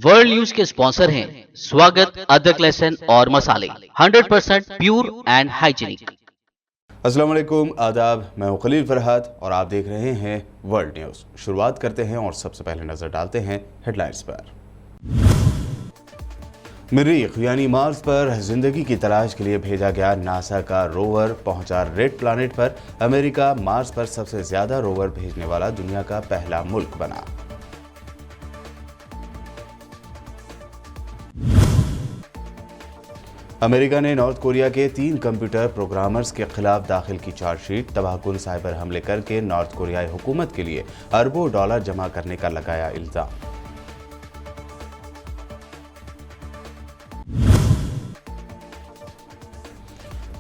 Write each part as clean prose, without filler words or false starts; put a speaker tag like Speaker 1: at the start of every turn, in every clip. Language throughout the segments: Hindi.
Speaker 1: वर्ल्ड न्यूज के स्पॉन्सर हैं स्वागत, अदरक, लहसुन और मसाले 100% प्योर एंड हाइजीनिक।
Speaker 2: अस्सलाम वालेकुम, आदाब। मैं हूं खलील फरहाद और आप देख रहे हैं वर्ल्ड न्यूज़। शुरुआत करते हैं और सबसे पहले नज़र डालते हैं हेडलाइंस पर। मरीख यानी मार्स पर जिंदगी की तलाश के लिए भेजा गया नासा का रोवर पहुंचा रेड प्लैनेट पर। अमेरिका मार्स पर सबसे ज्यादा रोवर भेजने वाला दुनिया का पहला मुल्क बना। अमेरिका ने नॉर्थ कोरिया के 3 कंप्यूटर प्रोग्रामर्स के खिलाफ दाखिल की चार्जशीट। तबाहकुन साइबर हमले करके नॉर्थ कोरियाई हुकूमत के लिए अरबों डॉलर जमा करने का लगाया इल्जाम।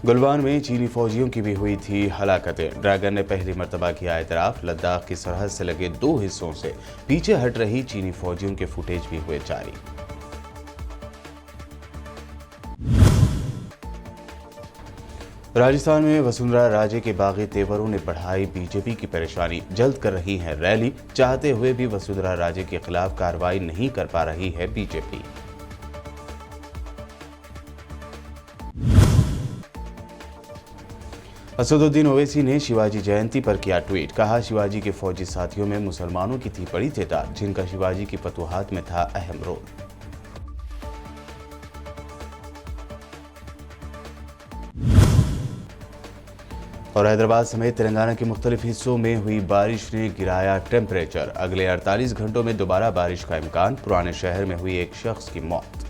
Speaker 2: गुलवान में चीनी फौजियों की भी हुई थी हलाकतें। ड्रैगन ने पहली मर्तबा किया एतराफ। लद्दाख की सरहद से लगे 2 हिस्सों से पीछे हट रही चीनी फौजियों के फुटेज भी हुए जारी। राजस्थान में वसुंधरा राजे के बागी तेवरों ने बढ़ाई बीजेपी की परेशानी। जल्द कर रही है रैली, चाहते हुए भी वसुंधरा राजे के खिलाफ कार्रवाई नहीं कर पा रही है बीजेपी। असदुद्दीन ओवैसी ने शिवाजी जयंती पर किया ट्वीट। कहा, शिवाजी के फौजी साथियों में मुसलमानों की थी बड़ी तादाद, जिनका शिवाजी की फतूहात में था अहम रोल। और हैदराबाद समेत तेलंगाना के मुख्तलिफ हिस्सों में हुई बारिश ने गिराया टेम्परेचर। अगले 48 घंटों में दोबारा बारिश का इम्कान। पुराने शहर में हुई एक शख्स की मौत।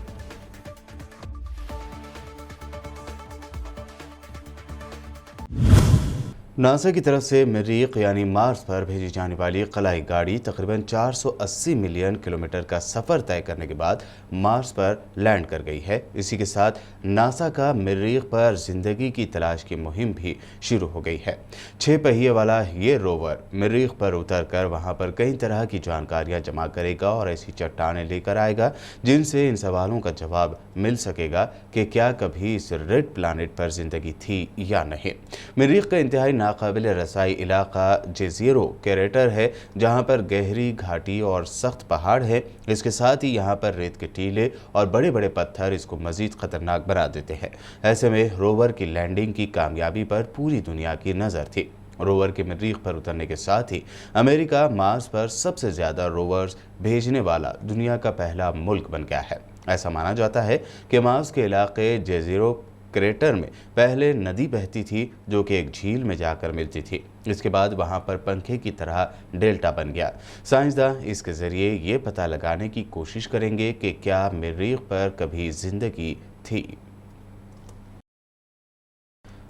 Speaker 2: नासा की तरफ से मरीख यानी मार्स पर भेजी जाने वाली खलाई गाड़ी तकरीबन 480 मिलियन किलोमीटर का सफ़र तय करने के बाद मार्स पर लैंड कर गई है। इसी के साथ नासा का मरीख पर जिंदगी की तलाश की मुहिम भी शुरू हो गई है। 6 पहिए वाला ये रोवर मरीख पर उतरकर वहां पर कई तरह की जानकारियां जमा करेगा और ऐसी चट्टानें लेकर आएगा जिनसे इन सवालों का जवाब मिल सकेगा कि क्या कभी इस रेड प्लैनेट पर जिंदगी थी या नहीं। मरीख का इंतहाई नाकाबिल रसाई इलाका जेज़ीरो क्रेटर है, जहां पर गहरी घाटी और सख्त पहाड़ है। इसके साथ ही यहां पर रेत के टीले और बड़े बड़े पत्थर इसको मजीद खतरनाक बना देते हैं। ऐसे में रोवर की लैंडिंग की कामयाबी पर पूरी दुनिया की नज़र थी। रोवर के मरीख पर उतरने के साथ ही अमेरिका मार्स पर सबसे ज़्यादा रोवर्स भेजने वाला दुनिया का पहला मुल्क बन गया है। ऐसा माना जाता है कि मार्स के इलाके जेज़ीरो क्रेटर में पहले नदी बहती थी जो कि एक झील में जाकर मिलती थी। इसके बाद वहां पर पंखे की तरह डेल्टा बन गया। साइंसदान इसके जरिए ये पता लगाने की कोशिश करेंगे कि क्या मरीख पर कभी जिंदगी थी।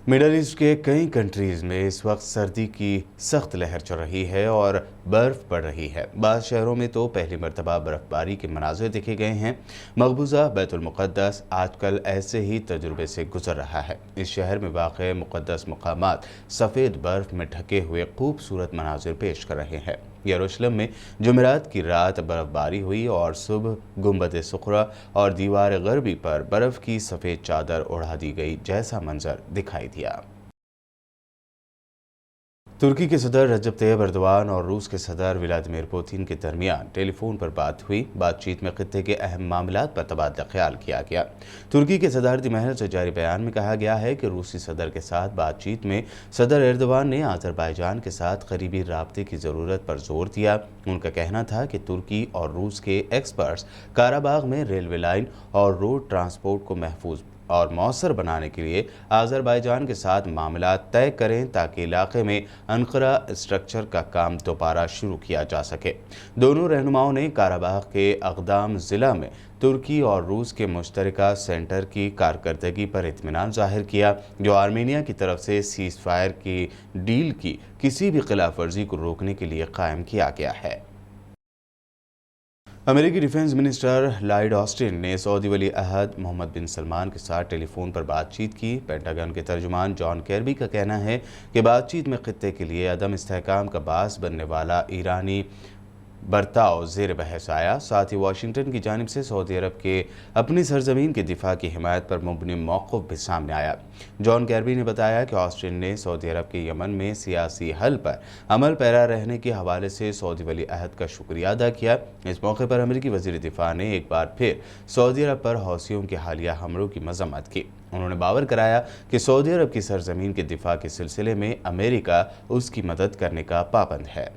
Speaker 2: मिडल ईस्ट के कई कंट्रीज़ में इस वक्त सर्दी की सख्त लहर चल रही है और बर्फ़ पड़ रही है। बाज़ शहरों में तो पहली मरतबा बर्फ़बारी के मनाज़िर देखे गए हैं। मकबूजा बैतुल मुक़द्दस आजकल ऐसे ही तजुर्बे से गुजर रहा है। इस शहर में वाक़ मुक़द्दस मकामात सफ़ेद बर्फ़ में ढके हुए खूबसूरत मनाज़िर पेश कर रहे हैं। यरूशलेम में जुमेरात की रात बर्फबारी हुई और सुबह गुंबद सुखरा और दीवार गरबी पर बर्फ की सफ़ेद चादर उड़ा दी गई जैसा मंजर दिखाई दिया। तुर्की के सदर रजब तैयब अर्दवान और रूस के सदर व्लादिमीर पुतिन के दरमियान टेलीफोन पर बात हुई। बातचीत में खित्ते के अहम मामलात पर तबादला ख्याल किया गया। तुर्की के सदारती महल से जारी बयान में कहा गया है कि रूसी सदर के साथ बातचीत में सदर एर्दवान ने आज़रबाईजान के साथ करीबी राब्ते की ज़रूरत पर जोर दिया। उनका कहना था कि तुर्की और रूस के एक्सपर्ट्स काराबाग में रेलवे लाइन और रोड ट्रांसपोर्ट को महफूज और मौसर बनाने के लिए आज़रबाईजान के साथ मामला तय करें ताकि इलाके में इंफ्रास्ट्रक्चर का काम दोबारा शुरू किया जा सके। दोनों रहनुमाओं ने काराबाग के अक़दाम ज़िला में तुर्की और रूस के मुश्तरका सेंटर की कारकर्दगी पर इत्मीनान जाहिर किया, जो आर्मेनिया की तरफ से सीज़ फायर की डील की किसी भी खिलाफ वर्जी को रोकने के लिए कायम किया गया है। अमेरिकी डिफेंस मिनिस्टर लॉयड ऑस्टिन ने सऊदी वली अहद मोहम्मद बिन सलमान के साथ टेलीफोन पर बातचीत की। पेंटागन के तर्जुमान जॉन केर्बी का कहना है कि बातचीत में खित्ते के लिए अदम इस्तेहकाम का बास बनने वाला ईरानी बर्ताव जेर बहस आया। साथ ही वाशिंगटन की जानिब से सऊदी अरब के अपनी सरजमीन के दिफा की हिमायत पर मुबनी मौक़िफ़ भी सामने आया। जॉन कैर्बी ने बताया कि ऑस्टिन ने सऊदी अरब के यमन में सियासी हल पर अमल पैरा रहने के हवाले से सऊदी वली अहद का शुक्रिया अदा किया। इस मौके पर अमेरिकी वज़ीर दिफा ने एक बार फिर सऊदी अरब पर हौसियों के हालिया हमलों की मजम्मत की। उन्होंने बावर कराया कि सऊदी अरब की सरजमीन के दिफा के सिलसिले में अमेरिका उसकी मदद करने का पाबंद है।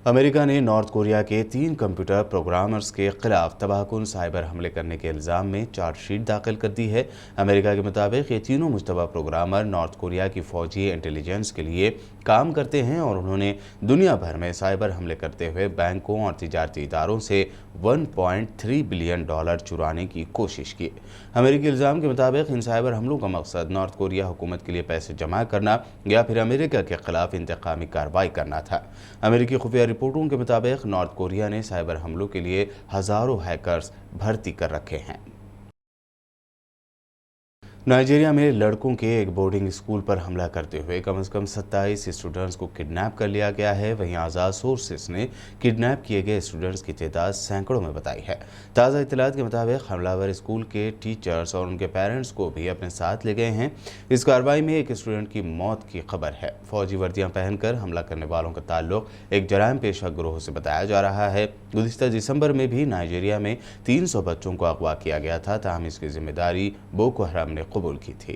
Speaker 2: अमेरिका ने नॉर्थ कोरिया के 3 कंप्यूटर प्रोग्रामर्स के खिलाफ तबाहकुन साइबर हमले करने के इल्ज़ाम में चार्जशीट दाखिल कर दी है। अमेरिका के मुताबिक ये तीनों मुश्तबा प्रोग्रामर नॉर्थ कोरिया की फौजी इंटेलिजेंस के लिए काम करते हैं और उन्होंने दुनिया भर में साइबर हमले करते हुए बैंकों और तिजारती इदारों से $1.3 बिलियन चुराने की कोशिश की। अमेरिकी इल्ज़ाम के मुताबिक इन साइबर हमलों का मकसद नॉर्थ कोरिया हुकूमत के लिए पैसे जमा करना या फिर अमेरिका के खिलाफ इंतकामी कार्रवाई करना था। अमेरिकी खुफिया रिपोर्टों के मुताबिक नॉर्थ कोरिया ने साइबर हमलों के लिए हजारों हैकर्स भर्ती कर रखे हैं। नाइजीरिया में लड़कों के एक बोर्डिंग स्कूल पर हमला करते हुए कम से कम 27 स्टूडेंट्स को किडनैप कर लिया गया है। वहीं आज़ाद सोर्सेस ने किडनैप किए गए स्टूडेंट्स की तादाद सैकड़ों में बताई है। ताज़ा इत्तलात के मुताबिक हमलावर स्कूल के टीचर्स और उनके पेरेंट्स को भी अपने साथ ले गए हैं। इस कार्रवाई में एक स्टूडेंट की मौत की खबर है। फौजी वर्दियाँ पहनकर हमला करने वालों का ताल्लुक एक जराइम पेशा गिरोह से बताया जा रहा है। गुज़िश्ता दिसंबर में भी नाइजीरिया में 300 बच्चों को अगवा किया गया था, ताहम इसकी जिम्मेदारी बोको हराम ने कबूल की थी।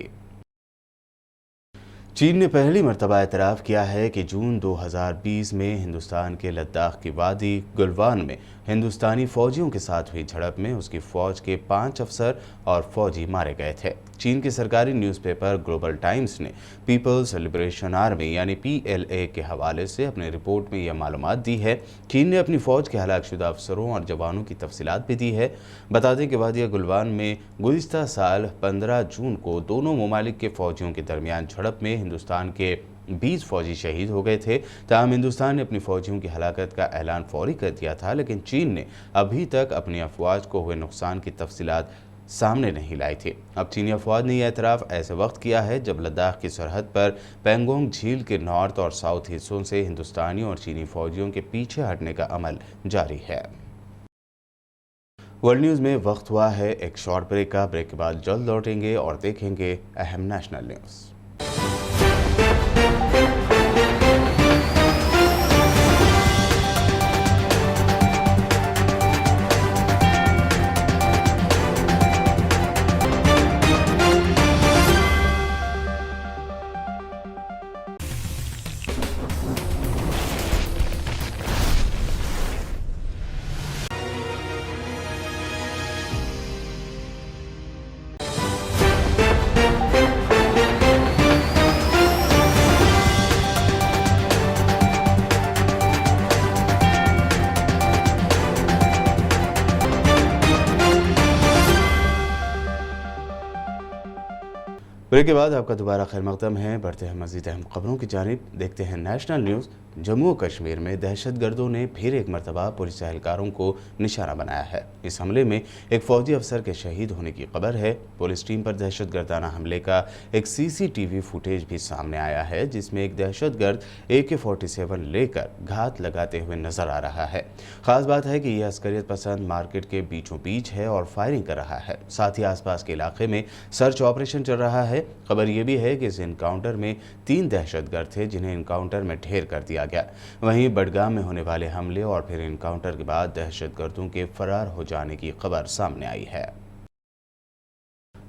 Speaker 2: चीन ने पहली मर्तबा एतराफ़ किया है कि जून 2020 में हिंदुस्तान के लद्दाख की वादी गलवान में हिंदुस्तानी फौजियों के साथ हुई झड़प में उसकी फ़ौज के 5 अफसर और फौजी मारे गए थे। चीन के सरकारी न्यूज़पेपर ग्लोबल टाइम्स ने पीपल्स लिबरेशन आर्मी यानी PLA के हवाले से अपनी रिपोर्ट में यह मालूमात दी है। चीन ने अपनी फ़ौज के हलाकशुदा अफसरों और जवानों की तफसीलात भी दी है। बता दें कि वादी गलवान में गुज़िश्ता साल 15 जून को दोनों ममालिक के फ़ौजियों के दरमियान झड़प में हिंदुस्तान के 20 फौजी शहीद हो गए थे। ताहम हिंदुस्तान ने अपनी फौजियों की हलाकत का ऐलान फौरी कर दिया था, लेकिन चीन ने अभी तक अपनी अफवाज को हुए नुकसान की तफसीलात सामने नहीं लाई थी। अब चीनी अफवाज ने यह एतराफ़ ऐसे वक्त किया है जब लद्दाख की सरहद पर पेंगोंग झील के नॉर्थ और साउथ हिस्सों से हिंदुस्तानी और चीनी फौजियों के पीछे हटने का अमल जारी है। वर्ल्ड न्यूज़ में वक्त हुआ है एक शॉर्ट ब्रेक का। ब्रेक के बाद जल्द लौटेंगे और देखेंगे अहम नेशनल न्यूज़। ब्रेक के बाद आपका दोबारा खैर मकदम है। बढ़ते हैं मज़ीद अहम खबरों की जानिब। देखते हैं नेशनल न्यूज़। जम्मू और कश्मीर में दहशतगर्दों ने फिर एक मरतबा पुलिस एहलकारों को निशाना बनाया है। इस हमले में एक फ़ौजी अफसर के शहीद होने की खबर है। पुलिस टीम पर दहशतगर्दाना हमले का एक CCTV फुटेज भी सामने आया है, जिसमें एक दहशतगर्द AK-47 लेकर घात लगाते हुए नजर आ रहा है। ख़ास बात है कि यह अस्करियत पसंद मार्केट के बीचों बीच है और फायरिंग कर रहा है। साथ ही आसपास के इलाके में सर्च ऑपरेशन चल रहा है। खबर यह भी है कि इस इनकाउंटर में 3 दहशतगर्द थे, जिन्हें इनकाउंटर में ढेर कर दिया गया। वहीं बडगाम में होने वाले हमले और फिर इनकाउंटर के बाद दहशतगर्दों के फरार हो जाने की खबर सामने आई है।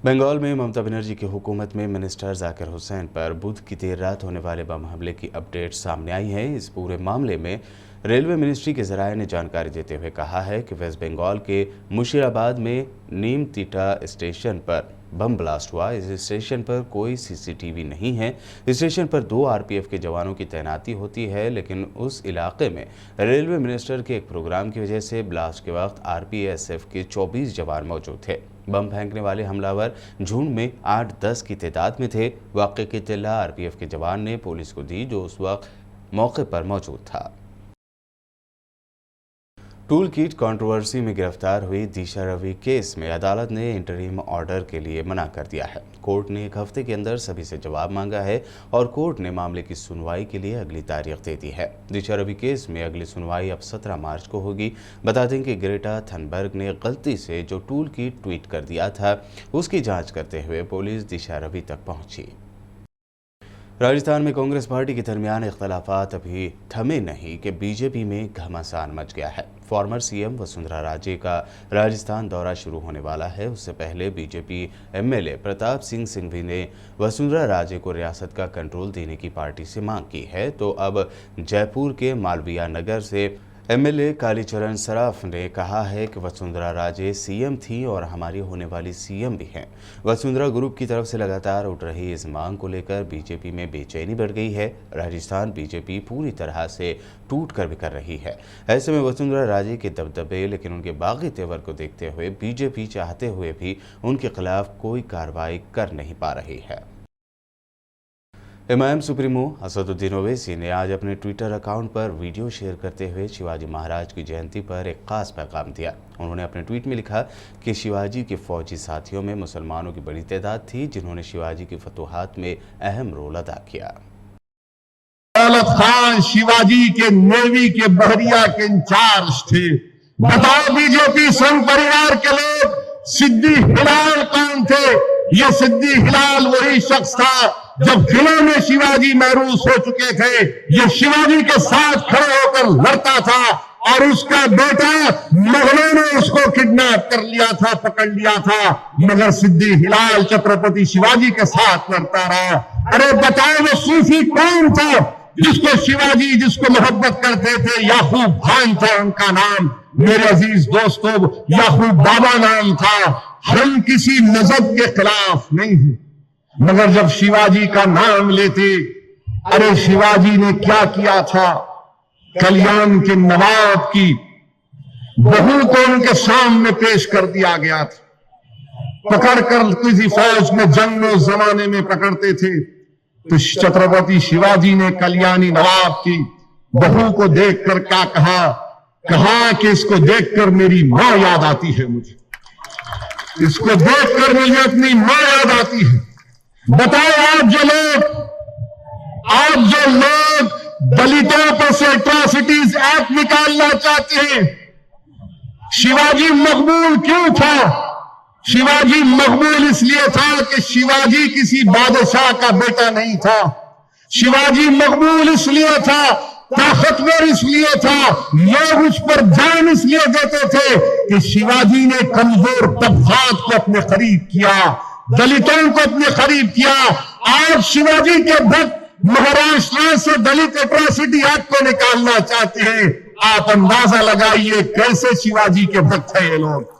Speaker 2: बंगाल में ममता बनर्जी की हुकूमत में मिनिस्टर जाकिर हुसैन पर बुध की देर रात होने वाले बम हमले की अपडेट सामने आई है। इस पूरे मामले में रेलवे मिनिस्ट्री के ज़राए ने जानकारी देते हुए कहा है कि वेस्ट बंगाल के मुशीराबाद में नीम तीटा स्टेशन पर बम ब्लास्ट हुआ। इस स्टेशन पर कोई CCTV नहीं है। स्टेशन पर 2 RPF के जवानों की तैनाती होती है, लेकिन उस इलाके में रेलवे मिनिस्टर के एक प्रोग्राम की वजह से ब्लास्ट के वक्त RPSF के 24 जवान मौजूद थे। बम फेंकने वाले हमलावर झुंड में 8-10 की तादाद में थे। वाक़े की इत्तला RPF के जवान ने पुलिस को दी, जो उस वक्त मौके पर मौजूद था। टूल किट कंट्रोवर्सी में गिरफ्तार हुई दिशा रवि केस में अदालत ने इंटरिम ऑर्डर के लिए मना कर दिया है। कोर्ट ने 1 हफ्ते के अंदर सभी से जवाब मांगा है और कोर्ट ने मामले की सुनवाई के लिए अगली तारीख दे दी है। दिशा रवि केस में अगली सुनवाई अब 17 मार्च को होगी। बता दें कि ग्रेटा थनबर्ग ने गलती से जो टूल किट ट्वीट कर दिया था उसकी जाँच करते हुए पुलिस दिशा रवि तक पहुंची। राजस्थान में कांग्रेस पार्टी के दरमियान इख्तलाफात अभी थमे नहीं कि बीजेपी में घमासान मच गया है। फॉर्मर सीएम वसुंधरा राजे का राजस्थान दौरा शुरू होने वाला है। उससे पहले बीजेपी एमएलए प्रताप सिंह सिंघवी ने वसुंधरा राजे को रियासत का कंट्रोल देने की पार्टी से मांग की है। तो अब जयपुर के मालवीय नगर से एमएलए कालीचरण सराफ ने कहा है कि वसुंधरा राजे सीएम थी और हमारी होने वाली सीएम भी हैं। वसुंधरा ग्रुप की तरफ से लगातार उठ रही इस मांग को लेकर बीजेपी में बेचैनी बढ़ गई है। राजस्थान बीजेपी पूरी तरह से टूट कर बिखर रही है। ऐसे में वसुंधरा राजे के दबदबे लेकिन उनके बागी तेवर को देखते हुए बीजेपी चाहते हुए भी उनके खिलाफ कोई कार्रवाई कर नहीं पा रही है। एमआईएम सुप्रीमो असदुद्दीन ओवैसी ने आज अपने ट्विटर अकाउंट पर वीडियो शेयर करते हुए शिवाजी महाराज की जयंती पर एक खास पैगाम दिया। उन्होंने अपने ट्वीट में लिखा कि शिवाजी के फौजी साथियों में मुसलमानों की बड़ी तादाद थी जिन्होंने शिवाजी की फतूहात में अहम रोल अदा किया।
Speaker 3: दौलत खान शिवाजी के नेवी के बहरिया के इंचार्ज थे। बताओ बीजेपी संघ परिवार के लोग, सिद्दी हिलाल कौन थे? ये सिद्दी हिलाल वही शख्स था जब किलों में शिवाजी महरूस हो चुके थे, ये शिवाजी के साथ खड़े होकर लड़ता था और उसका बेटा मुगलों ने उसको किडनैप कर लिया था, पकड़ लिया था, मगर सिद्दी हिलाल छत्रपति शिवाजी के साथ लड़ता रहा। अरे बताओ वो सूफी कौन था जिसको शिवाजी जिसको मोहब्बत करते थे? याकूब खान था उनका नाम। मेरे अजीज दोस्तों, याकूब बाबा नाम था। हम किसी मजहब के खिलाफ नहीं हैं, मगर जब शिवाजी का नाम लेते, अरे शिवाजी ने क्या किया था? कल्याण के नवाब की बहू को उनके सामने पेश कर दिया गया था। पकड़कर किसी फौज में जंग में उस जमाने में पकड़ते थे तो छत्रपति शिवाजी ने कल्याणी नवाब की बहू को देखकर क्या कहा कि इसको देखकर मेरी मां याद आती है, मुझे इसको देखकर मुझे अपनी मां याद आती है। बताओ आप जो लोग दलितों पर से एट्रॉसिटीज एक्ट निकालना चाहते हैं, शिवाजी मकबूल क्यों था? शिवाजी मकबूल इसलिए था कि शिवाजी किसी बादशाह का बेटा नहीं था। शिवाजी मकबूल इसलिए था, ताकतवर इसलिए था, लोग उस पर जान इसलिए देते थे कि शिवाजी ने कमजोर तबकात को अपने करीब किया, दलितों को अपने करीब किया। आज शिवाजी के भक्त महाराष्ट्र से दलित एट्रॉसिटी एक्ट को निकालना चाहते हैं। आप अंदाजा लगाइए कैसे शिवाजी के भक्त हैं ये लोग,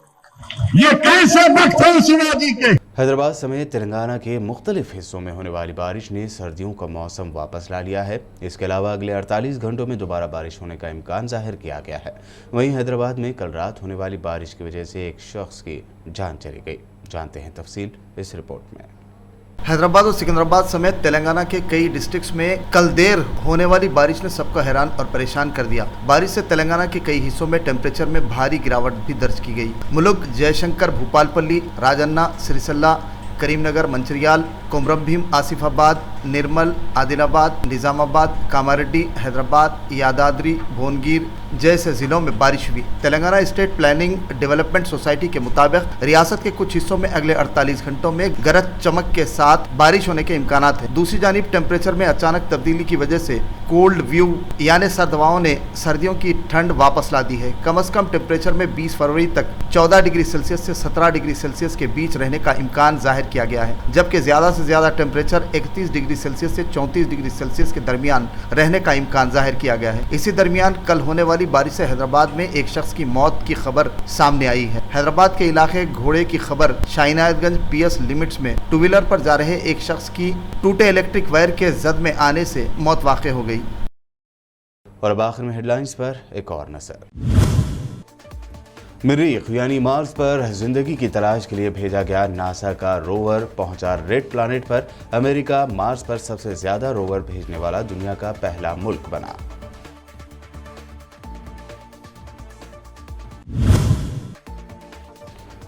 Speaker 3: ये कैसे भक्त हैं शिवाजी के।
Speaker 2: हैदराबाद समेत तेलंगाना के मुख्तलिफ हिस्सों में होने वाली बारिश ने सर्दियों का मौसम वापस ला लिया है। इसके अलावा अगले 48 घंटों में दोबारा बारिश होने का इम्कान जाहिर किया गया है। वहीं हैदराबाद में कल रात होने वाली बारिश की वजह से एक शख्स की जान चली गई। जानते हैं तफसील इस रिपोर्ट में।
Speaker 4: हैदराबाद और सिकंदराबाद समेत तेलंगाना के कई डिस्ट्रिक्ट्स में कल देर होने वाली बारिश ने सबको हैरान और परेशान कर दिया। बारिश से तेलंगाना के कई हिस्सों में टेम्परेचर में भारी गिरावट भी दर्ज की गई। मुलुग, जयशंकर, भूपालपल्ली, राजन्ना, सिरिसल्ला, करीमनगर, मंचिरियाल, कोमरमभीम, आसिफाबाद, निर्मल, आदिलाबाद, निजामाबाद, कामारेड्डी, हैदराबाद, यादाद्री, भुवनगिर जैसे जिलों में बारिश हुई। Telangana state planning development society के मुताबिक रियासत के कुछ हिस्सों में अगले 48 घंटों में गरज चमक के साथ बारिश होने के इम्कानात हैं। दूसरी जानिब टेम्परेचर में अचानक तब्दीली की वजह से कोल्ड व्यू यानी सर्द हवाओं ने सर्दियों की ठंड वापस ला दी है। कम से कम टेम्परेचर में 20 फरवरी तक 14 डिग्री सेल्सियस से 17 डिग्री सेल्सियस के बीच रहने का इम्कान जाहिर किया गया है, जबकि ज्यादा से ज्यादा टेम्परेचर 31 डिग्री सेल्सियस से 34 डिग्री सेल्सियस के दरमियान रहने का इम्कान जाहिर किया गया है। इसी दरमियान कल होने वाली बारिश से हैदराबाद में एक शख्स की मौत की खबर सामने आई है। हैदराबाद के इलाके घोड़े की खबर शाहीनायतगंज पीएस लिमिट्स में टू व्हीलर पर जा रहे एक शख्स की टूटे इलेक्ट्रिक वायर के जद में आने से मौत वाक़ हो गई।
Speaker 2: और अब आखिर में हेडलाइंस पर एक और नजर। मरीख यानी मार्स पर जिंदगी की तलाश के लिए भेजा गया नासा का रोवर पहुंचा रेड प्लैनेट पर। अमेरिका मार्स पर सबसे ज्यादा रोवर भेजने वाला दुनिया का पहला मुल्क बना।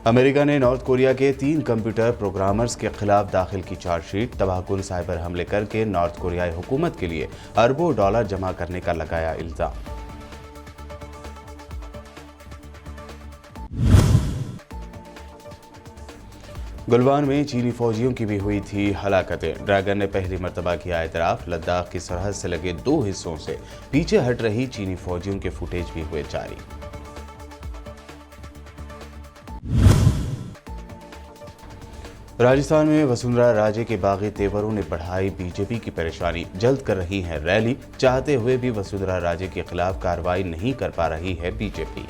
Speaker 2: अमेरिका ने नॉर्थ कोरिया के 3 कंप्यूटर प्रोग्रामर्स के खिलाफ दाखिल की चार्जशीट। तबाहकुन साइबर हमले करके नॉर्थ कोरियाई हुकूमत के लिए अरबों डॉलर जमा करने का लगाया इल्जाम। गुलवान में चीनी फौजियों की भी हुई थी हलाकतें। ड्रैगन ने पहली मर्तबा किया एतराफ। लद्दाख की सरहद से लगे 2 हिस्सों से पीछे हट रही चीनी फौजियों के फुटेज भी हुए जारी। राजस्थान में वसुंधरा राजे के बागी तेवरों ने बढ़ाई बीजेपी की परेशानी। जल्द कर रही है रैली, चाहते हुए भी वसुंधरा राजे के खिलाफ कार्रवाई नहीं कर पा रही है बीजेपी।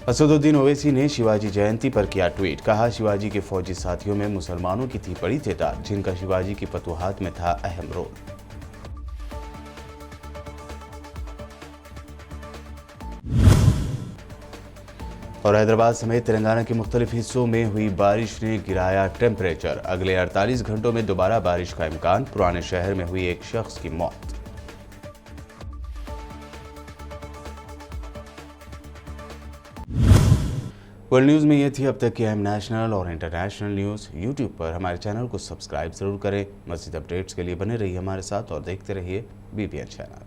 Speaker 2: असदुद्दीन ओवैसी ने शिवाजी जयंती पर किया ट्वीट। कहा, शिवाजी के फौजी साथियों में मुसलमानों की थी बड़ी तादाद, जिनका शिवाजी की फतूहात में था अहम रोल। और हैदराबाद समेत तेलंगाना के मुख्तलिफ हिस्सों में हुई बारिश ने गिराया टेम्परेचर। अगले 48 घंटों में दोबारा बारिश का इम्कान। पुराने शहर में हुई एक शख्स की मौत। वर्ल्ड न्यूज़ में ये थी अब तक की अहम नेशनल और इंटरनेशनल न्यूज़। यूट्यूब पर हमारे चैनल को सब्सक्राइब जरूर करें। मज़ीद अपडेट्स के लिए बने रहिए हमारे साथ और देखते रहिए BBN चैनल।